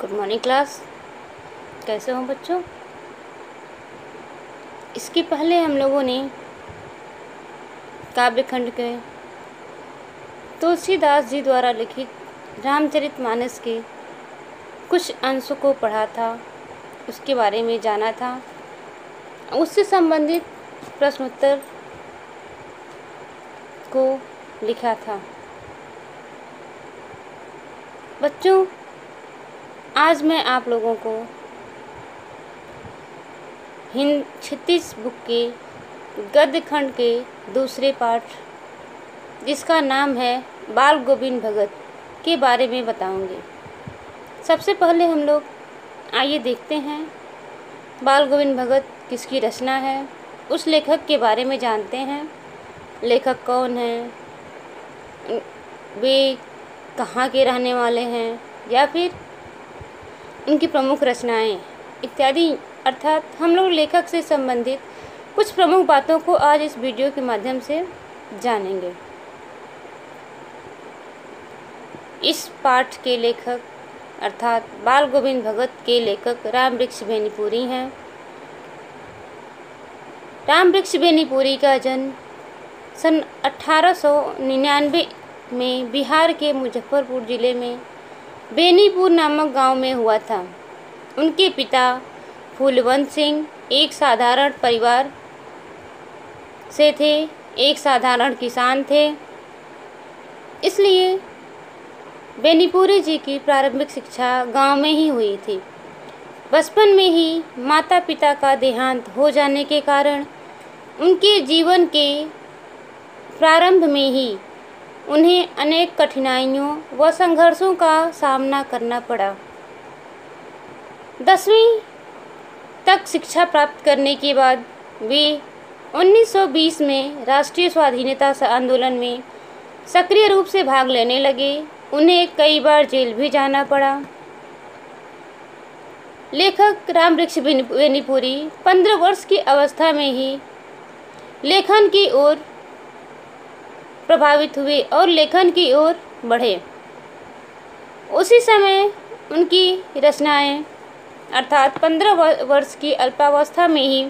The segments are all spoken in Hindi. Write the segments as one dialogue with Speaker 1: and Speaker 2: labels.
Speaker 1: Good morning class. कैसे हो बच्चों? इसके पहले हम लोगों ने काव्यखंड के तुलसीदास जी द्वारा लिखित रामचरितमानस के कुछ अंशों को पढ़ा था, उसके बारे में जाना था। उससे संबंधित प्रश्नोत्तर को लिखा था। बच्चों, आज मैं आप लोगों को हिंद 36 बुक के गद्य खंड के दूसरे पाठ, जिसका नाम है बाल गोविंद भगत, के बारे में बताऊंगी। सबसे पहले हम लोग आइए देखते हैं बाल गोविंद भगत किसकी रचना है, उस लेखक के बारे में जानते हैं। लेखक कौन हैं, वे कहाँ के रहने वाले हैं, या फिर उनकी प्रमुख रचनाएं इत्यादि, अर्थात हम लोग लेखक से संबंधित कुछ प्रमुख बातों को आज इस वीडियो के माध्यम से जानेंगे। इस पाठ के लेखक अर्थात बाल गोविंद भगत के लेखक रामवृक्ष बेनीपुरी हैं। रामवृक्ष बेनीपुरी का जन्म सन 1899 में बिहार के मुजफ्फरपुर जिले में बेनीपुर नामक गांव में हुआ था। उनके पिता फूलवंत सिंह एक साधारण परिवार से थे, एक साधारण किसान थे। इसलिए बेनीपुरी जी की प्रारंभिक शिक्षा गांव में ही हुई थी। बचपन में ही माता पिता का देहांत हो जाने के कारण उनके जीवन के प्रारंभ में ही उन्हें अनेक कठिनाइयों व संघर्षों का सामना करना पड़ा। 10वीं तक शिक्षा प्राप्त करने के बाद वे 1920 में राष्ट्रीय स्वाधीनता आंदोलन में सक्रिय रूप से भाग लेने लगे। उन्हें कई बार जेल भी जाना पड़ा। लेखक रामवृक्ष बेनीपुरी 15 वर्ष की अवस्था में ही लेखन की ओर प्रभावित हुए और लेखन की ओर बढ़े। उसी समय उनकी रचनाएं अर्थात 15 वर्ष की अल्पावस्था में ही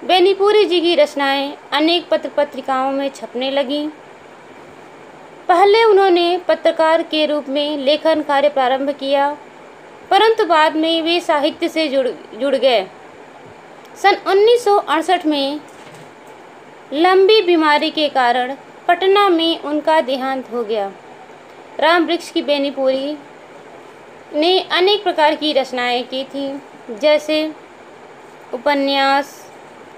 Speaker 1: बेनीपुरी जी की रचनाएं अनेक पत्र पत्रिकाओं में छपने लगीं। पहले उन्होंने पत्रकार के रूप में लेखन कार्य प्रारंभ किया, परंतु बाद में वे साहित्य से जुड़ गए। सन 1968 में लंबी बीमारी के कारण पटना में उनका देहांत हो गया। रामवृक्ष की बेनीपुरी ने अनेक प्रकार की रचनाएं की थी, जैसे उपन्यास,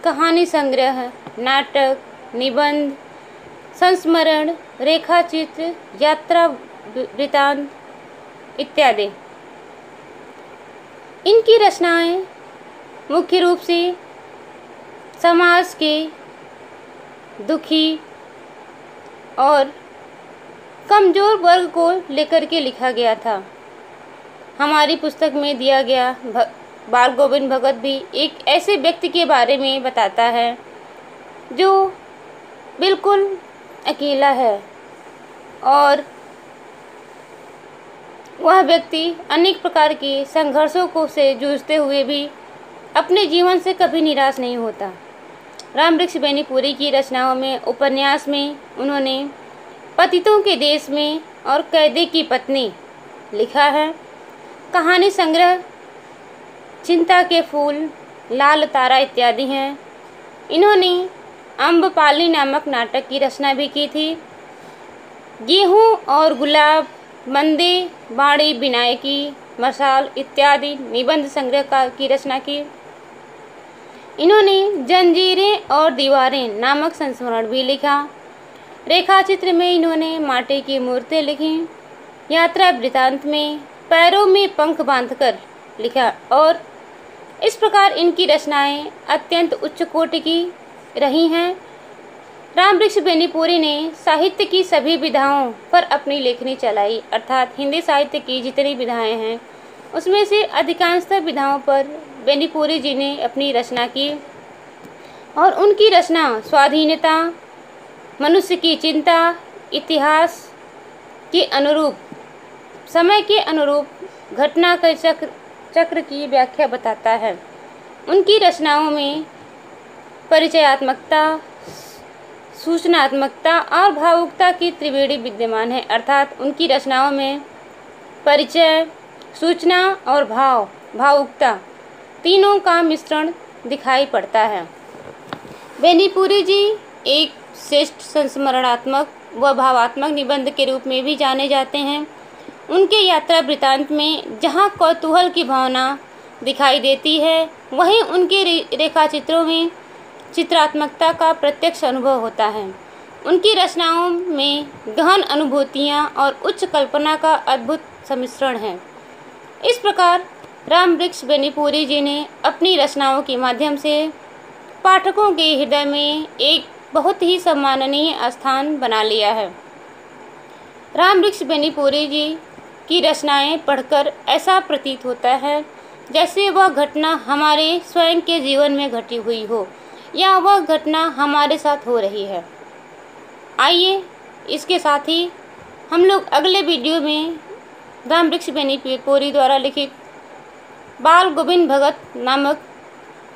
Speaker 1: कहानी संग्रह, नाटक, निबंध, संस्मरण, रेखाचित्र, यात्रा वृत्तांत इत्यादि। इनकी रचनाएं मुख्य रूप से समाज के दुखी और कमज़ोर वर्ग को लेकर के लिखा गया था। हमारी पुस्तक में दिया गया बाल गोविंद भगत भी एक ऐसे व्यक्ति के बारे में बताता है जो बिल्कुल अकेला है, और वह व्यक्ति अनेक प्रकार के संघर्षों को से जूझते हुए भी अपने जीवन से कभी निराश नहीं होता। रामवृक्ष बेनीपुरी की रचनाओं में उपन्यास में उन्होंने पतितों के देश में और कैदी की पत्नी लिखा है। कहानी संग्रह चिंता के फूल, लाल तारा इत्यादि हैं। इन्होंने अम्बपाली नामक नाटक की रचना भी की थी। गेहूँ और गुलाब, मंदे, बाड़ी, विनायकी, मशाल इत्यादि निबंध संग्रह की रचना की। इन्होंने जंजीरें और दीवारें नामक संस्मरण भी लिखा। रेखाचित्र में इन्होंने माटी की मूर्तें लिखी। यात्रा वृत्तांत में पैरों में पंख बांधकर लिखा, और इस प्रकार इनकी रचनाएं अत्यंत उच्च कोटि की रही हैं। रामवृक्ष बेनीपुरी ने साहित्य की सभी विधाओं पर अपनी लेखनी चलाई, अर्थात हिंदी साहित्य की जितनी विधाएं हैं उसमें से अधिकांशतः विधाओं पर बेनीपुरी जी ने अपनी रचना की, और उनकी रचना स्वाधीनता, मनुष्य की चिंता, इतिहास के अनुरूप, समय के अनुरूप घटना के चक्र की व्याख्या बताता है। उनकी रचनाओं में परिचयात्मकता, सूचनात्मकता और भावुकता की त्रिवेणी विद्यमान है, अर्थात उनकी रचनाओं में परिचय, सूचना और भावुकता तीनों का मिश्रण दिखाई पड़ता है। बेनीपुरी जी एक श्रेष्ठ संस्मरणात्मक व भावात्मक निबंध के रूप में भी जाने जाते हैं। उनके यात्रा वृत्तांत में जहाँ कौतूहल की भावना दिखाई देती है, वहीं उनके रेखाचित्रों में चित्रात्मकता का प्रत्यक्ष अनुभव होता है। उनकी रचनाओं में गहन अनुभूतियाँ और उच्च कल्पना का अद्भुत सम्मिश्रण है। इस प्रकार रामवृक्ष बेनीपुरी जी ने अपनी रचनाओं के माध्यम से पाठकों के हृदय में एक बहुत ही सम्माननीय स्थान बना लिया है। रामवृक्ष बेनीपुरी जी की रचनाएं पढ़कर ऐसा प्रतीत होता है जैसे वह घटना हमारे स्वयं के जीवन में घटी हुई हो या वह घटना हमारे साथ हो रही है। आइए इसके साथ ही हम लोग अगले वीडियो में रामवृक्ष बेनीपुरी द्वारा लिखित बाल गोविंद भगत नामक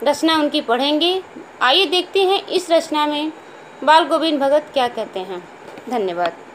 Speaker 1: रचना उनकी पढ़ेंगे। आइए देखते हैं इस रचना में बाल गोविंद भगत क्या कहते हैं। धन्यवाद।